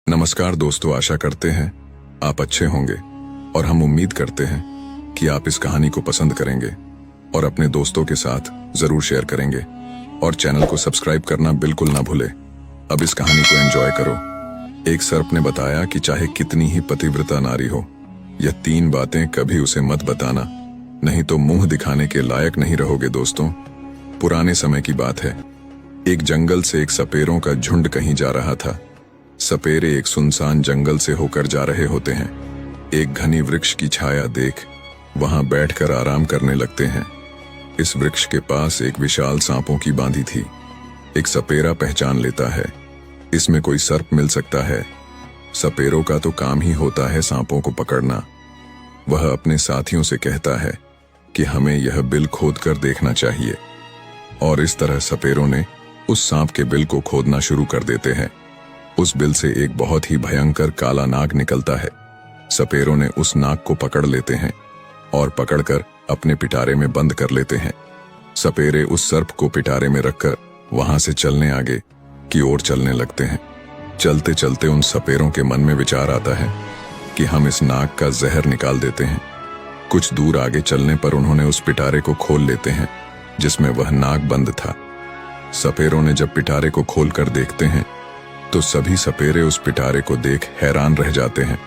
नमस्कार दोस्तों, आशा करते हैं आप अच्छे होंगे और हम उम्मीद करते हैं कि आप इस कहानी को पसंद करेंगे और अपने दोस्तों के साथ जरूर शेयर करेंगे और चैनल को सब्सक्राइब करना बिल्कुल ना भूले। अब इस कहानी को एंजॉय करो। एक सर्प ने बताया कि चाहे कितनी ही पतिव्रता नारी हो, यह 3 बातें कभी उसे मत बताना, नहीं तो मुंह दिखाने के लायक नहीं रहोगे। दोस्तों, पुराने समय की बात है। एक जंगल से एक सपेरों का झुंड कहीं जा रहा था। सपेरे एक सुनसान जंगल से होकर जा रहे होते हैं। एक घनी वृक्ष की छाया देख वहां बैठकर आराम करने लगते हैं। इस वृक्ष के पास एक विशाल सांपों की बांधी थी। एक सपेरा पहचान लेता है, इसमें कोई सर्प मिल सकता है। सपेरों का तो काम ही होता है सांपों को पकड़ना। वह अपने साथियों से कहता है कि हमें यह बिल खोद कर देखना चाहिए, और इस तरह सपेरों ने उस सांप के बिल को खोदना शुरू कर देते हैं। उस बिल से एक बहुत ही भयंकर काला नाग निकलता है। सपेरों ने उस नाग को पकड़ लेते हैं और पकड़कर अपने पिटारे में बंद कर लेते हैं। सपेरे उस सर्प को पिटारे में रखकर वहां से चलने आगे की ओर चलने लगते हैं। चलते चलते उन सपेरों के मन में विचार आता है कि हम इस नाग का जहर निकाल देते हैं। कुछ दूर आगे चलने पर उन्होंने उस पिटारे को खोल लेते हैं जिसमें वह नाग बंद था। सपेरों ने जब पिटारे को खोलकर देखते हैं तो सभी सपेरे उस पिटारे को देख हैरान रह जाते हैं।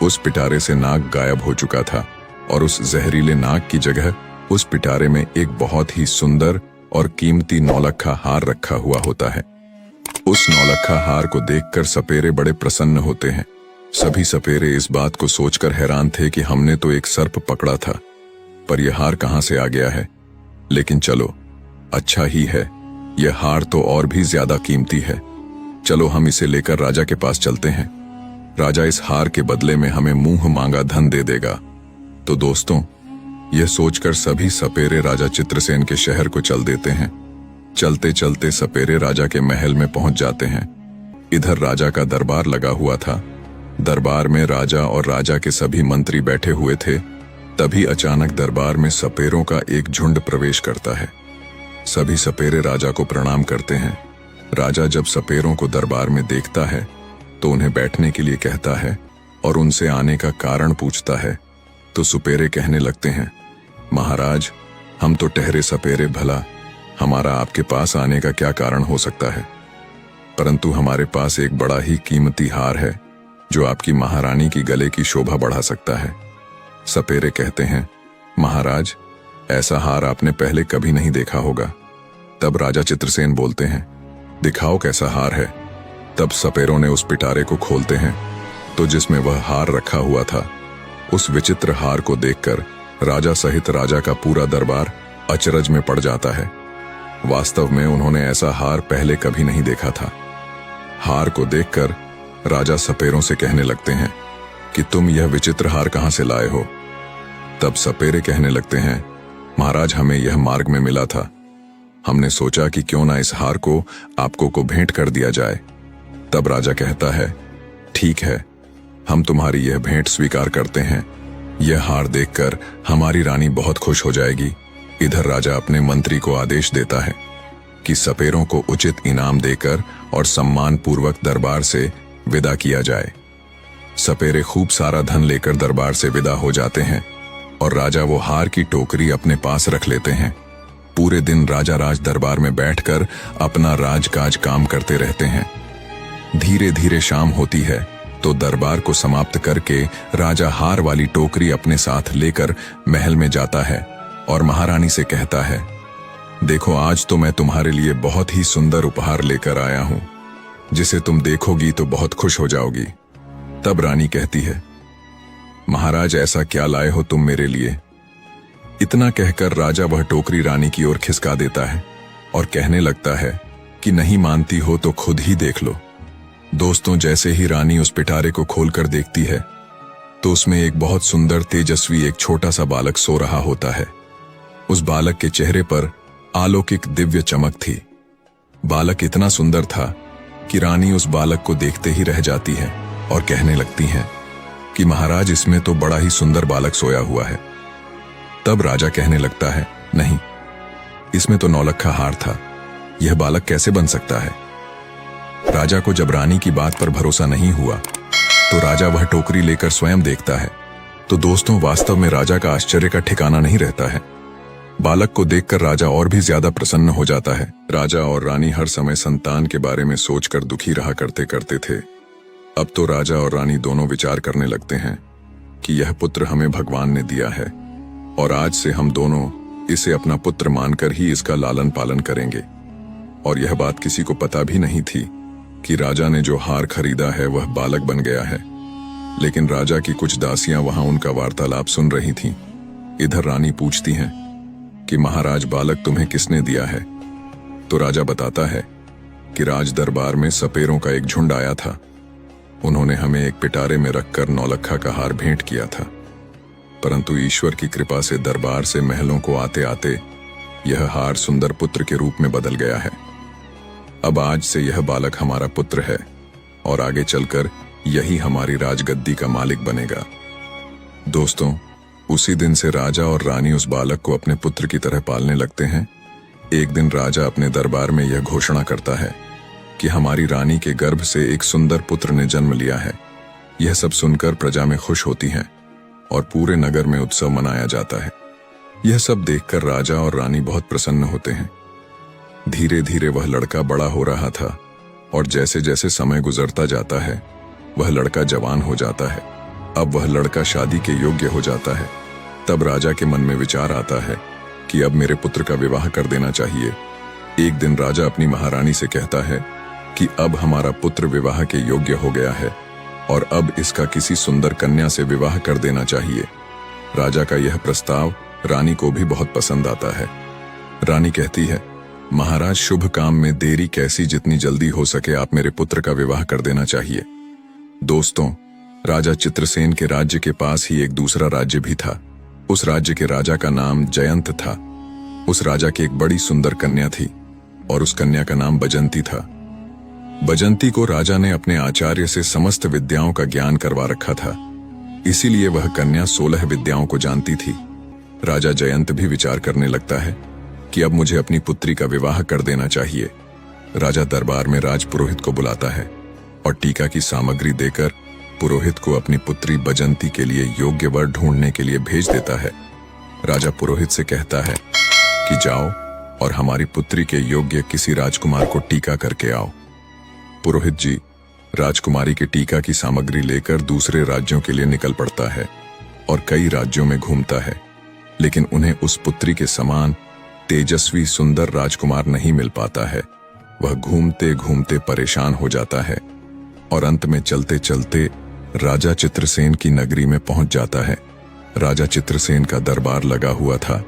उस पिटारे से नाग गायब हो चुका था और उस जहरीले नाग की जगह उस पिटारे में एक बहुत ही सुंदर और कीमती नौलखा हार रखा हुआ होता है। उस नौलखा हार को देखकर सपेरे बड़े प्रसन्न होते हैं। सभी सपेरे इस बात को सोचकर हैरान थे कि हमने तो एक सर्प पकड़ा था, पर यह हार कहां से आ गया है। लेकिन चलो, अच्छा ही है, यह हार तो और भी ज्यादा कीमती है। चलो हम इसे लेकर राजा के पास चलते हैं। राजा इस हार के बदले में हमें मुंह मांगा धन दे देगा। तो दोस्तों, यह सोचकर सभी सपेरे राजा चित्रसेन के शहर को चल देते हैं। चलते चलते सपेरे राजा के महल में पहुंच जाते हैं। इधर राजा का दरबार लगा हुआ था। दरबार में राजा और राजा के सभी मंत्री बैठे हुए थे। तभी अचानक दरबार में सपेरों का एक झुंड प्रवेश करता है। सभी सपेरे राजा को प्रणाम करते हैं। राजा जब सपेरों को दरबार में देखता है तो उन्हें बैठने के लिए कहता है और उनसे आने का कारण पूछता है। तो सपेरे कहने लगते हैं, महाराज, हम तो ठहरे सपेरे, भला हमारा आपके पास आने का क्या कारण हो सकता है, परंतु हमारे पास एक बड़ा ही कीमती हार है जो आपकी महारानी की गले की शोभा बढ़ा सकता है। सपेरे कहते हैं, महाराज, ऐसा हार आपने पहले कभी नहीं देखा होगा। तब राजा चित्रसेन बोलते हैं, दिखाओ कैसा हार है। तब सपेरों ने उस पिटारे को खोलते हैं तो जिसमें वह हार रखा हुआ था, उस विचित्र हार को देखकर राजा सहित राजा का पूरा दरबार अचरज में पड़ जाता है। वास्तव में उन्होंने ऐसा हार पहले कभी नहीं देखा था। हार को देखकर राजा सपेरों से कहने लगते हैं कि तुम यह विचित्र हार कहां से लाए हो। तब सपेरे कहने लगते हैं, महाराज, हमें यह मार्ग में मिला था। हमने सोचा कि क्यों ना इस हार को आपको को भेंट कर दिया जाए। तब राजा कहता है, ठीक है, हम तुम्हारी यह भेंट स्वीकार करते हैं। यह हार देखकर हमारी रानी बहुत खुश हो जाएगी। इधर राजा अपने मंत्री को आदेश देता है कि सपेरों को उचित इनाम देकर और सम्मान पूर्वक दरबार से विदा किया जाए। सपेरे खूब सारा धन लेकर दरबार से विदा हो जाते हैं और राजा वो हार की टोकरी अपने पास रख लेते हैं। पूरे दिन राजा राज दरबार में बैठकर अपना राजकाज काम करते रहते हैं। धीरे धीरे शाम होती है तो दरबार को समाप्त करके राजा हार वाली टोकरी अपने साथ लेकर महल में जाता है और महारानी से कहता है, देखो, आज तो मैं तुम्हारे लिए बहुत ही सुंदर उपहार लेकर आया हूं, जिसे तुम देखोगी तो बहुत खुश हो जाओगी। तब रानी कहती है, महाराज, ऐसा क्या लाए हो तुम मेरे लिए। इतना कहकर राजा वह टोकरी रानी की ओर खिसका देता है और कहने लगता है कि नहीं मानती हो तो खुद ही देख लो। दोस्तों, जैसे ही रानी उस पिटारे को खोलकर देखती है तो उसमें एक बहुत सुंदर तेजस्वी एक छोटा सा बालक सो रहा होता है। उस बालक के चेहरे पर अलौकिक दिव्य चमक थी। बालक इतना सुंदर था कि रानी उस बालक को देखते ही रह जाती है और कहने लगती हैं कि महाराज, इसमें तो बड़ा ही सुंदर बालक सोया हुआ है। तब राजा कहने लगता है, नहीं, इसमें तो नौलखा हार था, यह बालक कैसे बन सकता है। राजा को जब रानी की बात पर भरोसा नहीं हुआ तो राजा वह टोकरी लेकर स्वयं देखता है। तो दोस्तों, वास्तव में राजा का आश्चर्य का ठिकाना नहीं रहता है। बालक को देखकर राजा और भी ज्यादा प्रसन्न हो जाता है। राजा और रानी हर समय संतान के बारे में सोचकर दुखी रहा करते थे। अब तो राजा और रानी दोनों विचार करने लगते हैं कि यह पुत्र हमें भगवान ने दिया है और आज से हम दोनों इसे अपना पुत्र मानकर ही इसका लालन पालन करेंगे। और यह बात किसी को पता भी नहीं थी कि राजा ने जो हार खरीदा है वह बालक बन गया है। लेकिन राजा की कुछ दासियां वहां उनका वार्तालाप सुन रही थीं। इधर रानी पूछती हैं कि महाराज, बालक तुम्हें किसने दिया है? तो राजा बताता है कि राज दरबार में सपेरों का एक झुंड आया था। उन्होंने हमें एक पिटारे में रखकर नौलखा का हार भेंट किया था, परंतु ईश्वर की कृपा से दरबार से महलों को आते आते यह हार सुंदर पुत्र के रूप में बदल गया है। अब आज से यह बालक हमारा पुत्र है और आगे चलकर यही हमारी राजगद्दी का मालिक बनेगा। दोस्तों, उसी दिन से राजा और रानी उस बालक को अपने पुत्र की तरह पालने लगते हैं। एक दिन राजा अपने दरबार में यह घोषणा करता है कि हमारी रानी के गर्भ से एक सुंदर पुत्र ने जन्म लिया है। यह सब सुनकर प्रजा में खुश होती हैं और पूरे नगर में उत्सव मनाया जाता है। यह सब देखकर राजा और रानी बहुत प्रसन्न होते हैं। धीरे धीरे वह लड़का बड़ा हो रहा था और जैसे जैसे समय गुजरता जाता है वह लड़का जवान हो जाता है। अब वह लड़का शादी के योग्य हो जाता है। तब राजा के मन में विचार आता है कि अब मेरे पुत्र का विवाह कर देना चाहिए। एक दिन राजा अपनी महारानी से कहता है कि अब हमारा पुत्र विवाह के योग्य हो गया है और अब इसका किसी सुंदर कन्या से विवाह कर देना चाहिए। राजा का यह प्रस्ताव रानी को भी बहुत पसंद आता है। रानी कहती है, महाराज, शुभ काम में देरी कैसी, जितनी जल्दी हो सके आप मेरे पुत्र का विवाह कर देना चाहिए। दोस्तों, राजा चित्रसेन के राज्य के पास ही एक दूसरा राज्य भी था। उस राज्य के राजा का नाम जयंत था। उस राजा की एक बड़ी सुंदर कन्या थी और उस कन्या का नाम बजंती था। बजंती को राजा ने अपने आचार्य से समस्त विद्याओं का ज्ञान करवा रखा था, इसीलिए वह कन्या 16 विद्याओं को जानती थी। राजा जयंत भी विचार करने लगता है कि अब मुझे अपनी पुत्री का विवाह कर देना चाहिए। राजा दरबार में राजपुरोहित को बुलाता है और टीका की सामग्री देकर पुरोहित को अपनी पुत्री बजंती के लिए योग्य वर ढूंढने के लिए भेज देता है। राजा पुरोहित से कहता है कि जाओ और हमारी पुत्री के योग्य किसी राजकुमार को टीका करके आओ। पुरोहित जी राजकुमारी के टीका की सामग्री लेकर दूसरे राज्यों के लिए निकल पड़ता है और कई राज्यों में घूमता है, लेकिन उन्हें उस पुत्री के समान तेजस्वी सुंदर राजकुमार नहीं मिल पाता है। वह घूमते घूमते परेशान हो जाता है और अंत में चलते चलते राजा चित्रसेन की नगरी में पहुंच जाता है। राजा चित्रसेन का दरबार लगा हुआ था।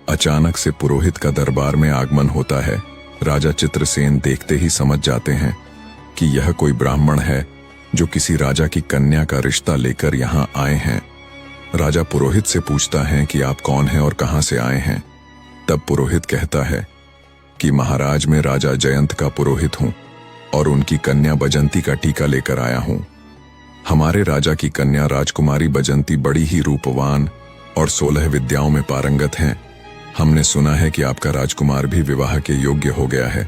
अचानक से पुरोहित का दरबार में आगमन होता है। राजा चित्रसेन देखते ही समझ जाते हैं कि यह कोई ब्राह्मण है जो किसी राजा की कन्या का रिश्ता लेकर यहां आए हैं। राजा पुरोहित से पूछता है कि आप कौन हैं और कहां से आए हैं। तब पुरोहित कहता है कि महाराज, मैं राजा जयंत का पुरोहित हूं और उनकी कन्या बजंती का टीका लेकर आया हूं। हमारे राजा की कन्या राजकुमारी बजंती बड़ी ही रूपवान और 16 विद्याओं में पारंगत हैं। हमने सुना है कि आपका राजकुमार भी विवाह के योग्य हो गया है।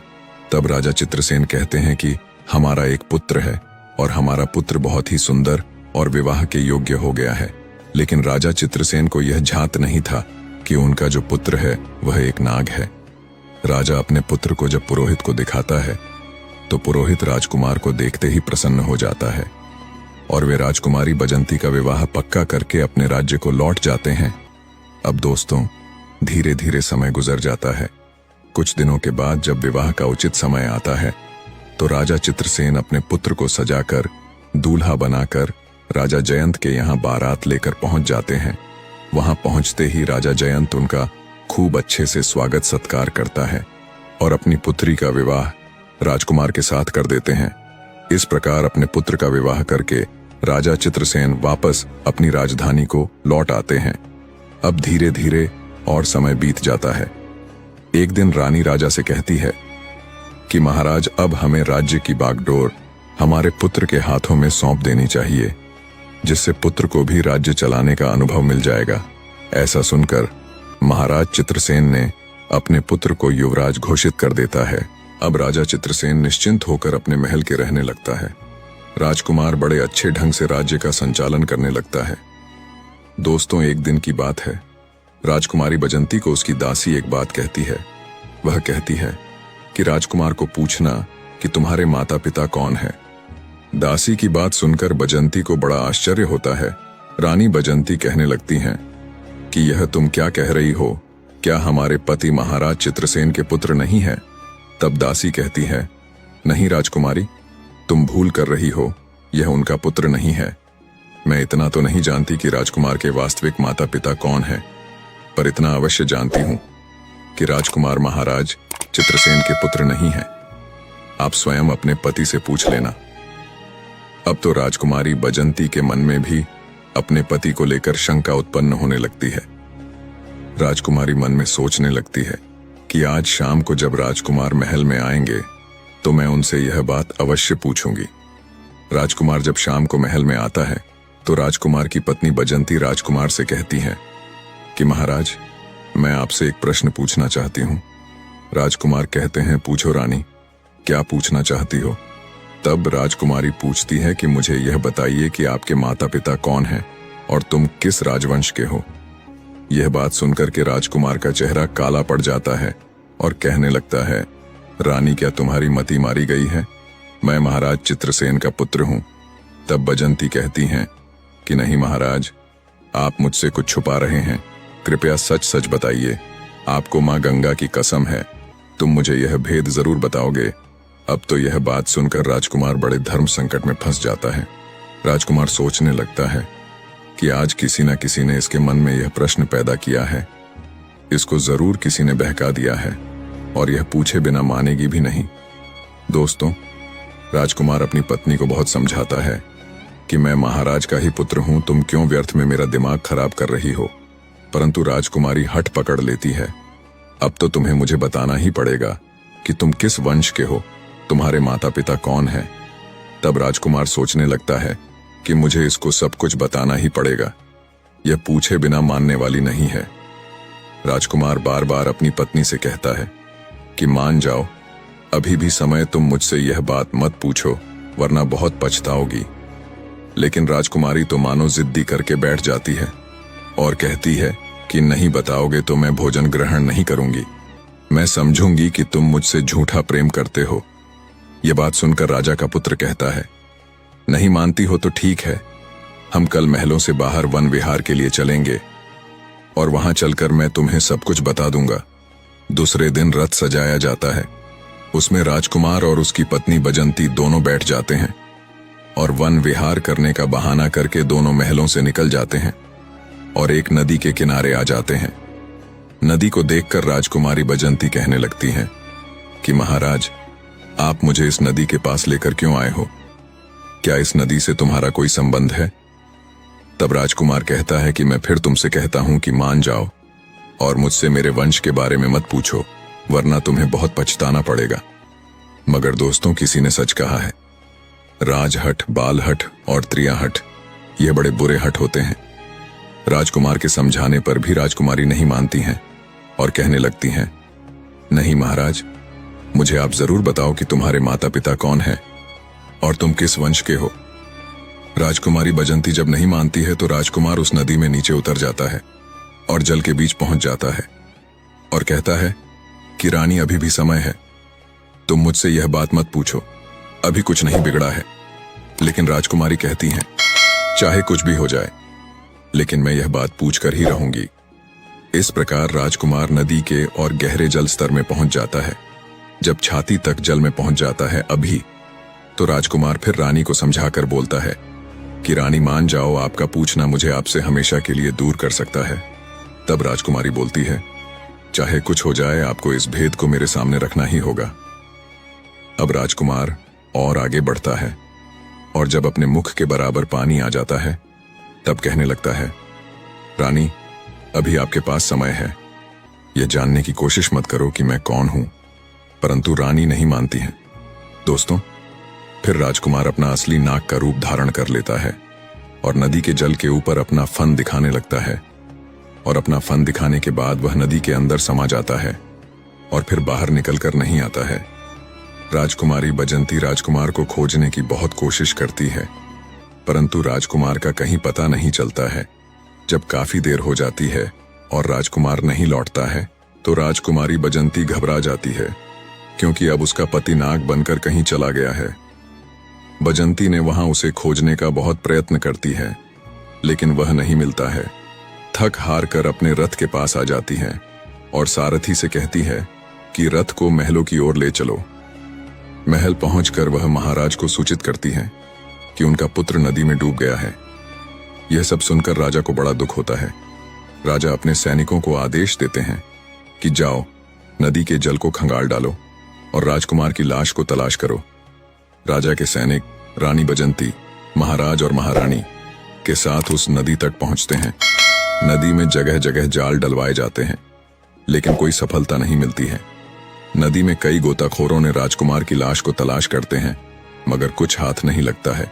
तब राजा चित्रसेन कहते हैं कि हमारा एक पुत्र है और हमारा पुत्र बहुत ही सुंदर और विवाह के योग्य हो गया है। लेकिन राजा चित्रसेन को यह झात नहीं था कि उनका जो पुत्र है वह एक नाग है। राजा अपने पुत्र को जब पुरोहित को दिखाता है तो पुरोहित राजकुमार को देखते ही प्रसन्न हो जाता है और वे राजकुमारी बजंती का विवाह पक्का करके अपने राज्य को लौट जाते हैं। अब दोस्तों, धीरे धीरे समय गुजर जाता है। कुछ दिनों के बाद जब विवाह का उचित समय आता है तो राजा चित्रसेन अपने पुत्र को सजाकर दूल्हा बनाकर राजा जयंत के यहाँ बारात लेकर पहुंच जाते हैं। वहां पहुंचते ही राजा जयंत उनका खूब अच्छे से स्वागत सत्कार करता है और अपनी पुत्री का विवाह राजकुमार के साथ कर देते हैं। इस प्रकार अपने पुत्र का विवाह करके राजा चित्रसेन वापस अपनी राजधानी को लौट आते हैं। अब धीरे धीरे और समय बीत जाता है। एक दिन रानी राजा से कहती है कि महाराज, अब हमें राज्य की बागडोर हमारे पुत्र के हाथों में सौंप देनी चाहिए, जिससे पुत्र को भी राज्य चलाने का अनुभव मिल जाएगा। ऐसा सुनकर महाराज चित्रसेन ने अपने पुत्र को युवराज घोषित कर देता है अब राजा चित्रसेन निश्चिंत होकर अपने महल के रहने लगता है। राजकुमार बड़े अच्छे ढंग से राज्य का संचालन करने लगता है। दोस्तों, एक दिन की बात है। राजकुमारी बजंती को उसकी दासी एक बात कहती है। वह कहती है कि राजकुमार को पूछना कि तुम्हारे माता पिता कौन है। दासी की बात सुनकर बजंती को बड़ा आश्चर्य होता है। रानी बजंती कहने लगती हैं कि यह तुम क्या कह रही हो, क्या हमारे पति महाराज चित्रसेन के पुत्र नहीं हैं? तब दासी कहती है, नहीं राजकुमारी, तुम भूल कर रही हो, यह उनका पुत्र नहीं है। मैं इतना तो नहीं जानती कि राजकुमार के वास्तविक माता पिता कौन हैं, पर इतना अवश्य जानती हूं कि राजकुमार महाराज चित्रसेन के पुत्र नहीं हैं। आप स्वयं अपने पति से पूछ लेना। अब तो राजकुमारी बजंती के मन में भी अपने पति को लेकर शंका उत्पन्न होने लगती है। राजकुमारी मन में सोचने लगती है कि आज शाम को जब राजकुमार महल में आएंगे तो मैं उनसे यह बात अवश्य पूछूंगी। राजकुमार जब शाम को महल में आता है तो राजकुमार की पत्नी बजंती राजकुमार से कहती है कि महाराज, मैं आपसे एक प्रश्न पूछना चाहती हूँ। राजकुमार कहते हैं, पूछो रानी, क्या पूछना चाहती हो? तब राजकुमारी पूछती है कि मुझे यह बताइए कि आपके माता पिता कौन हैं और तुम किस राजवंश के हो। यह बात सुनकर के राजकुमार का चेहरा काला पड़ जाता है और कहने लगता है, रानी, क्या तुम्हारी मति मारी गई है? मैं महाराज चित्रसेन का पुत्र हूं। तब बजंती कहती हैं कि नहीं महाराज, आप मुझसे कुछ छुपा रहे हैं, कृपया सच सच बताइए। आपको मां गंगा की कसम है, तुम मुझे यह भेद जरूर बताओगे। अब तो यह बात सुनकर राजकुमार बड़े धर्म संकट में फंस जाता है। राजकुमार सोचने लगता है कि आज किसी न किसी ने इसके मन में यह प्रश्न पैदा किया है, इसको जरूर किसी ने बहका दिया है और यह पूछे बिना मानेगी भी नहीं। दोस्तों, राजकुमार अपनी पत्नी को बहुत समझाता है कि मैं महाराज का ही पुत्र हूं, तुम क्यों व्यर्थ में मेरा दिमाग खराब कर रही हो। परंतु राजकुमारी हठ पकड़ लेती है, अब तो तुम्हें मुझे बताना ही पड़ेगा कि तुम किस वंश के हो, तुम्हारे माता पिता कौन हैं। तब राजकुमार सोचने लगता है कि मुझे इसको सब कुछ बताना ही पड़ेगा, यह पूछे बिना मानने वाली नहीं है। राजकुमार बार बार अपनी पत्नी से कहता है कि मान जाओ, अभी भी समय, तुम मुझसे यह बात मत पूछो वरना बहुत पछताओगी। लेकिन राजकुमारी तो मानो जिद्दी करके बैठ जाती है और कहती है कि नहीं बताओगे तो मैं भोजन ग्रहण नहीं करूंगी, मैं समझूंगी कि तुम मुझसे झूठा प्रेम करते हो। यह बात सुनकर राजा का पुत्र कहता है, नहीं मानती हो तो ठीक है, हम कल महलों से बाहर वन विहार के लिए चलेंगे और वहां चलकर मैं तुम्हें सब कुछ बता दूंगा। दूसरे दिन रथ सजाया जाता है, उसमें राजकुमार और उसकी पत्नी बजंती दोनों बैठ जाते हैं और वन विहार करने का बहाना करके दोनों महलों से निकल जाते हैं और एक नदी के किनारे आ जाते हैं। नदी को देखकर राजकुमारी बजंती कहने लगती हैं कि महाराज, आप मुझे इस नदी के पास लेकर क्यों आए हो? क्या इस नदी से तुम्हारा कोई संबंध है? तब राजकुमार कहता है कि मैं फिर तुमसे कहता हूं कि मान जाओ और मुझसे मेरे वंश के बारे में मत पूछो वरना तुम्हें बहुत पछताना पड़ेगा। मगर दोस्तों, किसी ने सच कहा है, राजहठ, बालहठ और त्रियाहठ ये बड़े बुरे हठ होते हैं। राजकुमार के समझाने पर भी राजकुमारी नहीं मानती हैं और कहने लगती हैं, नहीं महाराज, मुझे आप जरूर बताओ कि तुम्हारे माता पिता कौन हैं और तुम किस वंश के हो। राजकुमारी बजंती जब नहीं मानती है तो राजकुमार उस नदी में नीचे उतर जाता है और जल के बीच पहुंच जाता है और कहता है कि रानी, अभी भी समय है, तुम मुझसे यह बात मत पूछो, अभी कुछ नहीं बिगड़ा है। लेकिन राजकुमारी कहती हैं, चाहे कुछ भी हो जाए, लेकिन मैं यह बात पूछकर ही रहूंगी। इस प्रकार राजकुमार नदी के और गहरे जल स्तर में पहुंच जाता है। जब छाती तक जल में पहुंच जाता है अभी, तो राजकुमार फिर रानी को समझाकर बोलता है कि रानी मान जाओ, आपका पूछना मुझे आपसे हमेशा के लिए दूर कर सकता है। तब राजकुमारी बोलती है, चाहे कुछ हो जाए, आपको इस भेद को मेरे सामने रखना ही होगा। अब राजकुमार और आगे बढ़ता है और जब अपने मुख के बराबर पानी आ जाता है तब कहने लगता है, रानी, अभी आपके पास समय है, यह जानने की कोशिश मत करो कि मैं कौन हूं। परंतु रानी नहीं मानती है। दोस्तों, फिर राजकुमार अपना असली नाग का रूप धारण कर लेता है और नदी के जल के ऊपर अपना फन दिखाने लगता है और अपना फन दिखाने के बाद वह नदी के अंदर समा जाता है और फिर बाहर निकलकर नहीं आता है। राजकुमारी बजंती राजकुमार को खोजने की बहुत कोशिश करती है, परंतु राजकुमार का कहीं पता नहीं चलता है। जब काफी देर हो जाती है और राजकुमार नहीं लौटता है तो राजकुमारी बजंती घबरा जाती है, क्योंकि अब उसका पति नाग बनकर कहीं चला गया है। बजंती ने वहां उसे खोजने का बहुत प्रयत्न करती है, लेकिन वह नहीं मिलता है। थक हार कर अपने रथ के पास आ जाती है और सारथी से कहती है कि रथ को महलों की ओर ले चलो। महल पहुंचकर वह महाराज को सूचित करती है कि उनका पुत्र नदी में डूब गया है। यह सब सुनकर राजा को बड़ा दुख होता है। राजा अपने सैनिकों को आदेश देते हैं कि जाओ, नदी के जल को खंगाल डालो और राजकुमार की लाश को तलाश करो। राजा के सैनिक रानी बजंती, महाराज और महारानी के साथ उस नदी तक पहुंचते हैं। नदी में जगह जगह जाल डलवाए जाते हैं, लेकिन कोई सफलता नहीं मिलती है। नदी में कई गोताखोरों ने राजकुमार की लाश को तलाश करते हैं, मगर कुछ हाथ नहीं लगता है।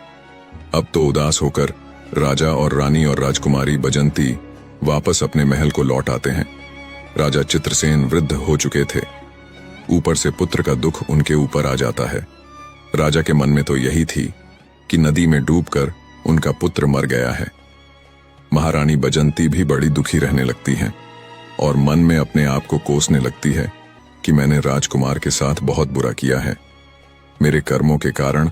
अब तो उदास होकर राजा और रानी और राजकुमारी बजंती वापस अपने महल को लौट आते हैं। राजा चित्रसेन वृद्ध हो चुके थे, ऊपर से पुत्र का दुख उनके ऊपर आ जाता है। राजा के मन में तो यही थी कि नदी में डूबकर उनका पुत्र मर गया है। महारानी बजंती भी बड़ी दुखी रहने लगती हैं और मन में अपने आप को कोसने लगती है कि मैंने राजकुमार के साथ बहुत बुरा किया है। मेरे कर्मों के कारण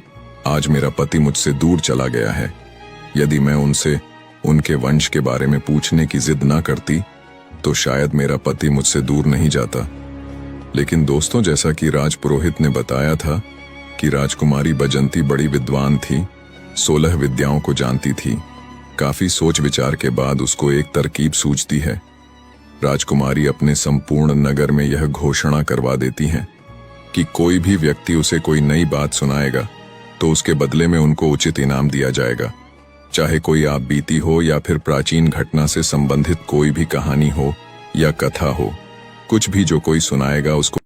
आज मेरा पति मुझसे दूर चला गया है। यदि मैं उनसे उनके वंश के बारे में पूछने की जिद ना करती तो शायद मेरा पति मुझसे दूर नहीं जाता। लेकिन दोस्तों, जैसा कि राजपुरोहित ने बताया था कि राजकुमारी बजंती बड़ी विद्वान थी, 16 विद्याओं को जानती थी। काफी सोच विचार के बाद उसको एक तरकीब सूझती है। राजकुमारी अपने संपूर्ण नगर में यह घोषणा करवा देती हैं कि कोई भी व्यक्ति उसे कोई नई बात सुनाएगा तो उसके बदले में उनको उचित इनाम दिया जाएगा। चाहे कोई आप बीती हो या फिर प्राचीन घटना से संबंधित कोई भी कहानी हो या कथा हो, कुछ भी जो कोई सुनाएगा उसको